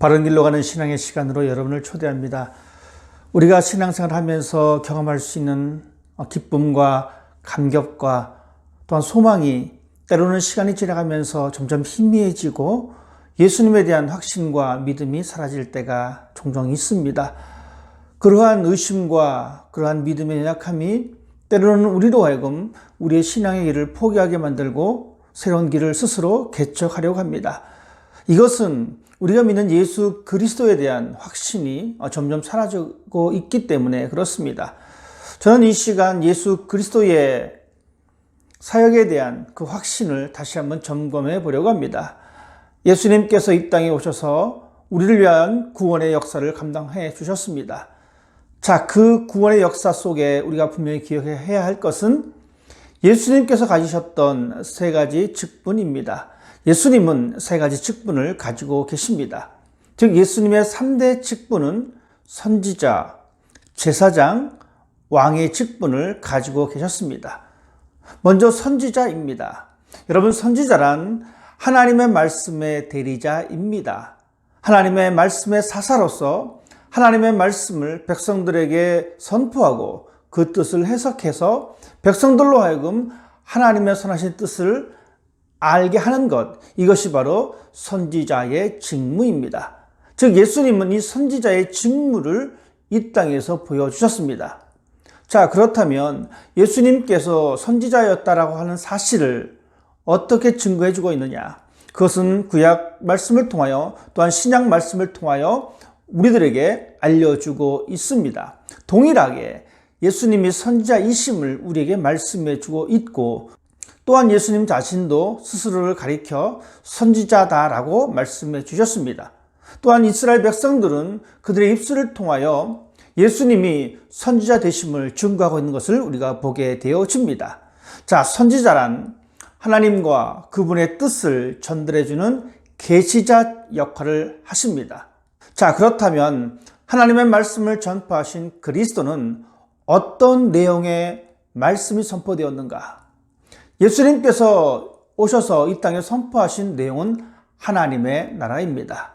바른 길로 가는 신앙의 시간으로 여러분을 초대합니다. 우리가 신앙생활을 하면서 경험할 수 있는 기쁨과 감격과 또한 소망이 때로는 시간이 지나가면서 점점 희미해지고 예수님에 대한 확신과 믿음이 사라질 때가 종종 있습니다. 그러한 의심과 그러한 믿음의 연약함이 때로는 우리로 하여금 우리의 신앙의 길을 포기하게 만들고 새로운 길을 스스로 개척하려고 합니다. 이것은 우리가 믿는 예수 그리스도에 대한 확신이 점점 사라지고 있기 때문에 그렇습니다. 저는 이 시간 예수 그리스도의 사역에 대한 그 확신을 다시 한번 점검해 보려고 합니다. 예수님께서 이 땅에 오셔서 우리를 위한 구원의 역사를 감당해 주셨습니다. 자, 그 구원의 역사 속에 우리가 분명히 기억해야 할 것은 예수님께서 가지셨던 세 가지 직분입니다. 예수님은 세 가지 직분을 가지고 계십니다. 즉 예수님의 3대 직분은 선지자, 제사장, 왕의 직분을 가지고 계셨습니다. 먼저 선지자입니다. 여러분, 선지자란 하나님의 말씀의 대리자입니다. 하나님의 말씀의 사사로서 하나님의 말씀을 백성들에게 선포하고 그 뜻을 해석해서 백성들로 하여금 하나님의 선하신 뜻을 알게 하는 것, 이것이 바로 선지자의 직무입니다. 즉 예수님은 이 선지자의 직무를 이 땅에서 보여주셨습니다. 자, 그렇다면 예수님께서 선지자였다라고 하는 사실을 어떻게 증거해주고 있느냐? 그것은 구약 말씀을 통하여 또한 신약 말씀을 통하여 우리들에게 알려주고 있습니다. 동일하게 예수님이 선지자이심을 우리에게 말씀해주고 있고 또한 예수님 자신도 스스로를 가리켜 선지자다라고 말씀해 주셨습니다. 또한 이스라엘 백성들은 그들의 입술을 통하여 예수님이 선지자 되심을 증거하고 있는 것을 우리가 보게 되어집니다. 자, 선지자란 하나님과 그분의 뜻을 전달해 주는 계시자 역할을 하십니다. 자, 그렇다면 하나님의 말씀을 전파하신 그리스도는 어떤 내용의 말씀이 선포되었는가? 예수님께서 오셔서 이 땅에 선포하신 내용은 하나님의 나라입니다.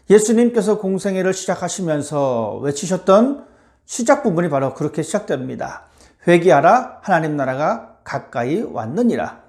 예수님께서 공생애를 시작하시면서 외치셨던 시작 부분이 바로 그렇게 시작됩니다. 회개하라, 하나님 나라가 가까이 왔느니라.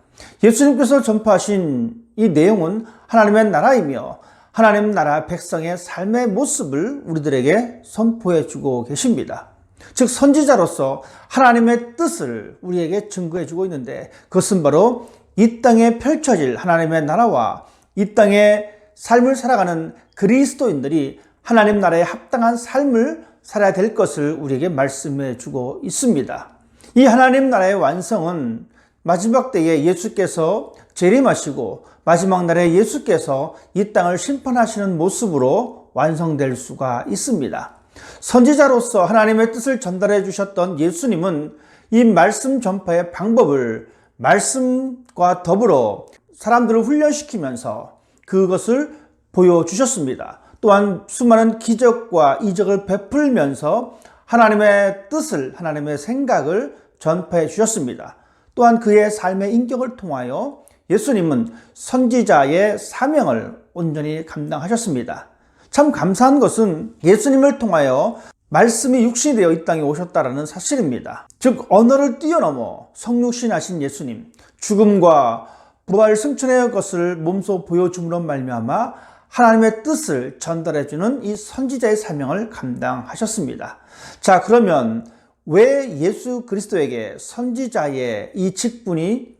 예수님께서 전파하신 이 내용은 하나님의 나라이며 하나님 나라 백성의 삶의 모습을 우리들에게 선포해 주고 계십니다. 즉 선지자로서 하나님의 뜻을 우리에게 증거해 주고 있는데 그것은 바로 이 땅에 펼쳐질 하나님의 나라와 이 땅에 삶을 살아가는 그리스도인들이 하나님 나라에 합당한 삶을 살아야 될 것을 우리에게 말씀해 주고 있습니다. 이 하나님 나라의 완성은 마지막 때에 예수께서 재림하시고 마지막 날에 예수께서 이 땅을 심판하시는 모습으로 완성될 수가 있습니다. 선지자로서 하나님의 뜻을 전달해 주셨던 예수님은 이 말씀 전파의 방법을 말씀과 더불어 사람들을 훈련시키면서 그것을 보여주셨습니다. 또한 수많은 기적과 이적을 베풀면서 하나님의 뜻을, 하나님의 생각을 전파해 주셨습니다. 또한 그의 삶의 인격을 통하여 예수님은 선지자의 사명을 온전히 감당하셨습니다. 참 감사한 것은 예수님을 통하여 말씀이 육신이 되어 이 땅에 오셨다는 사실입니다. 즉 언어를 뛰어넘어 성육신하신 예수님, 죽음과 부활 승천의 것을 몸소 보여줌으로 말미암아 하나님의 뜻을 전달해주는 이 선지자의 사명을 감당하셨습니다. 자, 그러면 왜 예수 그리스도에게 선지자의 이 직분이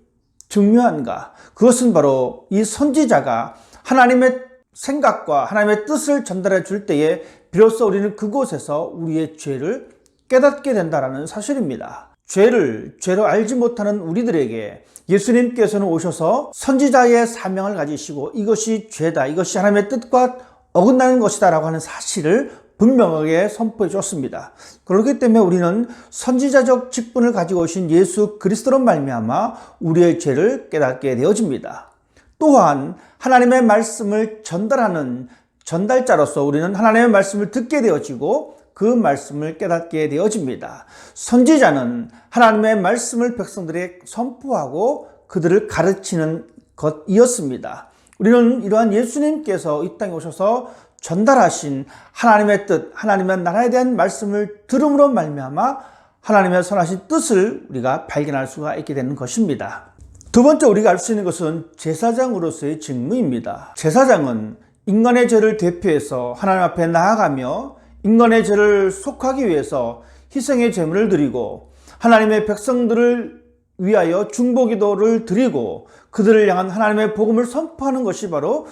중요한가? 그것은 바로 이 선지자가 하나님의 생각과 하나님의 뜻을 전달해 줄 때에 비로소 우리는 그곳에서 우리의 죄를 깨닫게 된다는 사실입니다. 죄로 알지 못하는 우리들에게 예수님께서는 오셔서 선지자의 사명을 가지시고 이것이 죄다, 이것이 하나님의 뜻과 어긋나는 것이다 라고 하는 사실을 분명하게 선포해 주었습니다. 그렇기 때문에 우리는 선지자적 직분을 가지고 오신 예수 그리스도로 말미암아 우리의 죄를 깨닫게 되어집니다. 또한 하나님의 말씀을 전달하는 전달자로서 우리는 하나님의 말씀을 듣게 되어지고 그 말씀을 깨닫게 되어집니다. 선지자는 하나님의 말씀을 백성들에게 선포하고 그들을 가르치는 것이었습니다. 우리는 이러한 예수님께서 이 땅에 오셔서 전달하신 하나님의 뜻, 하나님의 나라에 대한 말씀을 들음으로 말미암아 하나님의 선하신 뜻을 우리가 발견할 수가 있게 되는 것입니다. 두 번째 우리가 알 수 있는 것은 제사장으로서의 직무입니다. 제사장은 인간의 죄를 대표해서 하나님 앞에 나아가며 인간의 죄를 속하기 위해서 희생의 제물을 드리고 하나님의 백성들을 위하여 중보기도를 드리고 그들을 향한 하나님의 복음을 선포하는 것이 바로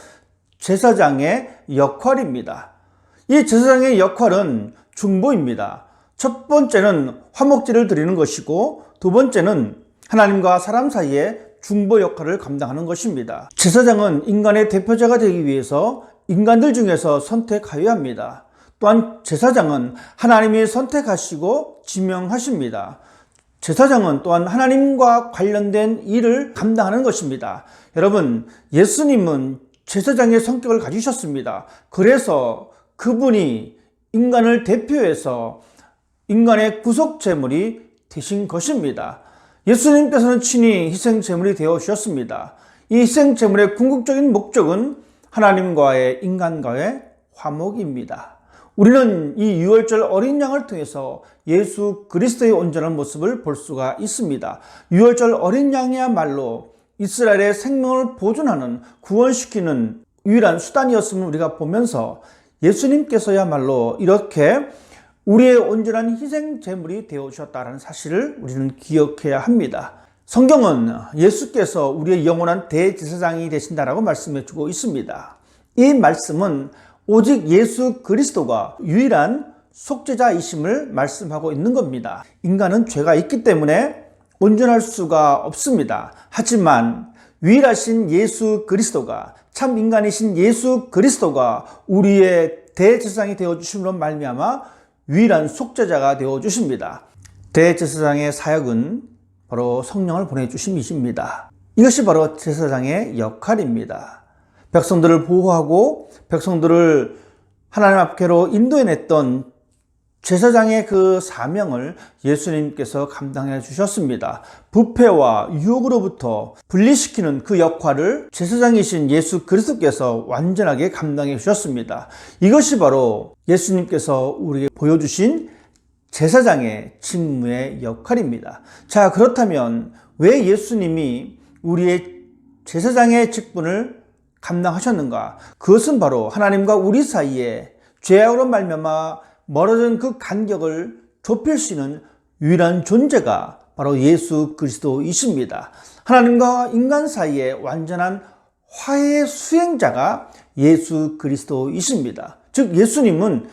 제사장의 역할입니다. 이 제사장의 역할은 중보입니다. 첫 번째는 화목제를 드리는 것이고 두 번째는 하나님과 사람 사이에 중보 역할을 감당하는 것입니다. 제사장은 인간의 대표자가 되기 위해서 인간들 중에서 선택하여야 합니다. 또한 제사장은 하나님이 선택하시고 지명하십니다. 제사장은 또한 하나님과 관련된 일을 감당하는 것입니다. 여러분, 예수님은 제사장의 성격을 가지셨습니다. 그래서 그분이 인간을 대표해서 인간의 구속 제물이 되신 것입니다. 예수님께서는 친히 희생 제물이 되어 주셨습니다. 이 희생 제물의 궁극적인 목적은 하나님과의 인간과의 화목입니다. 우리는 이 유월절 어린 양을 통해서 예수 그리스도의 온전한 모습을 볼 수가 있습니다. 유월절 어린 양이야말로 이스라엘의 생명을 보존하는, 구원시키는 유일한 수단이었음을 우리가 보면서 예수님께서야말로 이렇게 우리의 온전한 희생 제물이 되어 주셨다는 사실을 우리는 기억해야 합니다. 성경은 예수께서 우리의 영원한 대제사장이 되신다라고 말씀해 주고 있습니다. 이 말씀은 오직 예수 그리스도가 유일한 속죄자이심을 말씀하고 있는 겁니다. 인간은 죄가 있기 때문에 온전할 수가 없습니다. 하지만 유일하신 예수 그리스도가, 참 인간이신 예수 그리스도가 우리의 대제사장이 되어주심으로 말미암아 유일한 속죄자가 되어주십니다. 대제사장의 사역은 바로 성령을 보내주심이십니다. 이것이 바로 제사장의 역할입니다. 백성들을 보호하고 백성들을 하나님 앞께로 인도해냈던 제사장의 그 사명을 예수님께서 감당해 주셨습니다. 부패와 유혹으로부터 분리시키는 그 역할을 제사장이신 예수 그리스도께서 완전하게 감당해 주셨습니다. 이것이 바로 예수님께서 우리에게 보여주신 제사장의 직무의 역할입니다. 자, 그렇다면 왜 예수님이 우리의 제사장의 직분을 감당하셨는가? 그것은 바로 하나님과 우리 사이에 죄악으로 말미암아 멀어진 그 간격을 좁힐 수 있는 유일한 존재가 바로 예수 그리스도이십니다. 하나님과 인간 사이에 완전한 화해의 수행자가 예수 그리스도이십니다. 즉 예수님은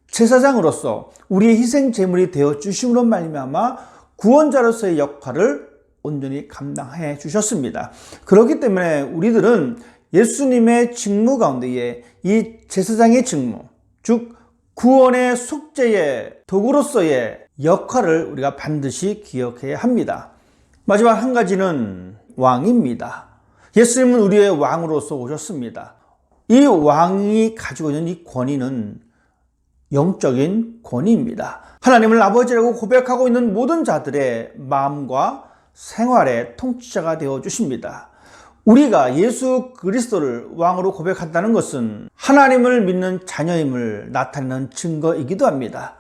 제사장으로서 우리의 희생 제물이 되어 주심으로 말미암아 구원자로서의 역할을 온전히 감당해 주셨습니다. 그렇기 때문에 우리들은 예수님의 직무 가운데에 이 제사장의 직무, 즉 구원의 속죄의 도구로서의 역할을 우리가 반드시 기억해야 합니다. 마지막 한 가지는 왕입니다. 예수님은 우리의 왕으로서 오셨습니다. 이 왕이 가지고 있는 이 권위는 영적인 권위입니다. 하나님을 아버지라고 고백하고 있는 모든 자들의 마음과 생활의 통치자가 되어 주십니다. 우리가 예수 그리스도를 왕으로 고백한다는 것은 하나님을 믿는 자녀임을 나타내는 증거이기도 합니다.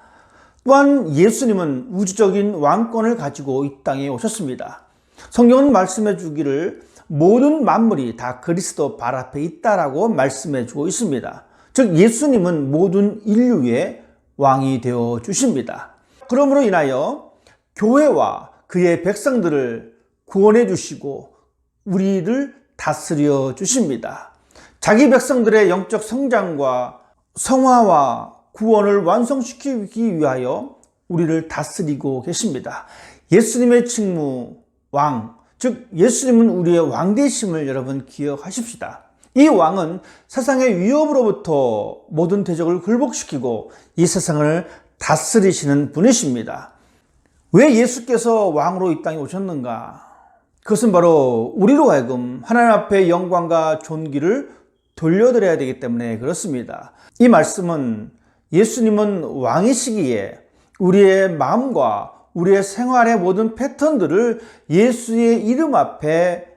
또한 예수님은 우주적인 왕권을 가지고 이 땅에 오셨습니다. 성경은 말씀해 주기를 모든 만물이 다 그리스도 발 앞에 있다라고 말씀해 주고 있습니다. 즉 예수님은 모든 인류의 왕이 되어 주십니다. 그러므로 인하여 교회와 그의 백성들을 구원해 주시고 우리를 다스려 주십니다. 자기 백성들의 영적 성장과 성화와 구원을 완성시키기 위하여 우리를 다스리고 계십니다. 예수님의 직무 왕, 즉 예수님은 우리의 왕 되심을 여러분 기억하십시다. 이 왕은 세상의 위협으로부터 모든 대적을 굴복시키고 이 세상을 다스리시는 분이십니다. 왜 예수께서 왕으로 이 땅에 오셨는가? 그것은 바로 우리로 하여금 하나님 앞에 영광과 존귀를 돌려드려야 되기 때문에 그렇습니다. 이 말씀은 예수님은 왕이시기에 우리의 마음과 우리의 생활의 모든 패턴들을 예수의 이름 앞에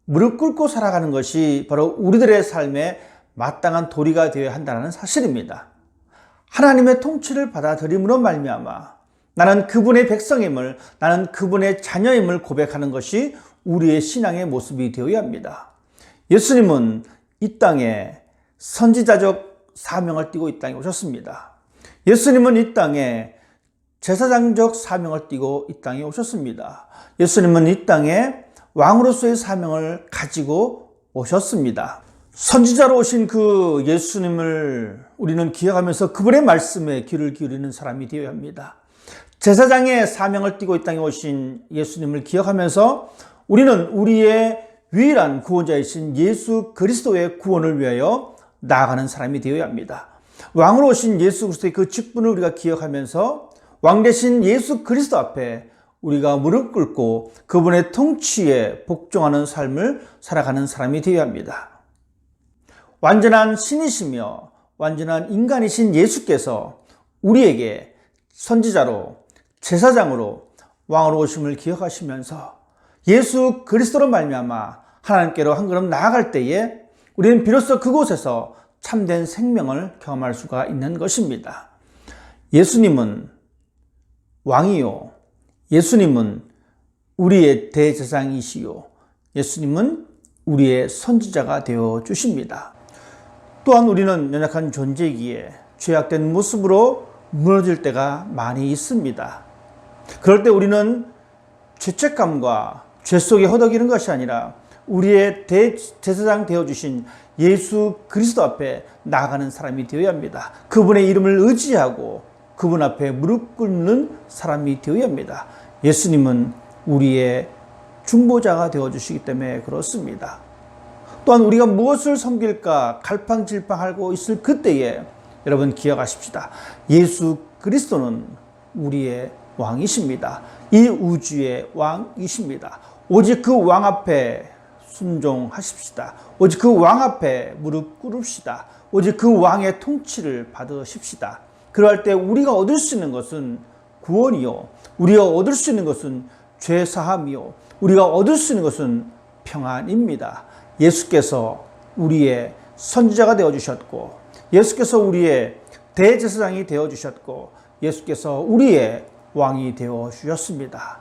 무릎 꿇고 살아가는 것이 바로 우리들의 삶의 마땅한 도리가 되어야 한다는 사실입니다. 하나님의 통치를 받아들임으로 말미암아 나는 그분의 백성임을, 나는 그분의 자녀임을 고백하는 것이 우리의 신앙의 모습이 되어야 합니다. 예수님은 이 땅에 선지자적 사명을 띠고 이 땅에 오셨습니다. 예수님은 이 땅에 제사장적 사명을 띠고 이 땅에 오셨습니다. 예수님은 이 땅에 왕으로서의 사명을 가지고 오셨습니다. 선지자로 오신 그 예수님을 우리는 기억하면서 그분의 말씀에 귀를 기울이는 사람이 되어야 합니다. 제사장의 사명을 띠고 이 땅에 오신 예수님을 기억하면서 우리는 우리의 유일한 구원자이신 예수 그리스도의 구원을 위하여 나아가는 사람이 되어야 합니다. 왕으로 오신 예수 그리스도의 그 직분을 우리가 기억하면서 왕 대신 예수 그리스도 앞에 우리가 무릎 꿇고 그분의 통치에 복종하는 삶을 살아가는 사람이 되어야 합니다. 완전한 신이시며 완전한 인간이신 예수께서 우리에게 선지자로, 제사장으로, 왕으로 오심을 기억하시면서 예수 그리스도로 말미암아 하나님께로 한 걸음 나아갈 때에 우리는 비로소 그곳에서 참된 생명을 경험할 수가 있는 것입니다. 예수님은 왕이요, 예수님은 우리의 대제사장이시요, 예수님은 우리의 선지자가 되어 주십니다. 또한 우리는 연약한 존재이기에 죄악된 모습으로 무너질 때가 많이 있습니다. 그럴 때 우리는 죄책감과 죄 속에 허덕이는 것이 아니라 우리의 대제사장 되어주신 예수 그리스도 앞에 나아가는 사람이 되어야 합니다. 그분의 이름을 의지하고 그분 앞에 무릎 꿇는 사람이 되어야 합니다. 예수님은 우리의 중보자가 되어주시기 때문에 그렇습니다. 또한 우리가 무엇을 섬길까 갈팡질팡하고 있을 그때에 여러분 기억하십시다. 예수 그리스도는 우리의 왕이십니다. 이 우주의 왕이십니다. 오직 그 왕 앞에 순종하십시다. 오직 그 왕 앞에 무릎 꿇읍시다. 오직 그 왕의 통치를 받으십시다. 그러할 때 우리가 얻을 수 있는 것은 구원이요, 우리가 얻을 수 있는 것은 죄사함이요, 우리가 얻을 수 있는 것은 평안입니다. 예수께서 우리의 선지자가 되어주셨고, 예수께서 우리의 대제사장이 되어주셨고, 예수께서 우리의 왕이 되어주셨습니다.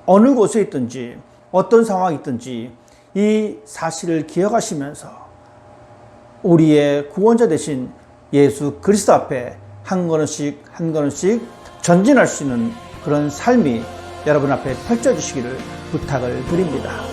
어느 곳에 있든지 어떤 상황이 있든지 이 사실을 기억하시면서 우리의 구원자 되신 예수 그리스도 앞에 한 걸음씩 한 걸음씩 전진할 수 있는 그런 삶이 여러분 앞에 펼쳐지시기를 부탁을 드립니다.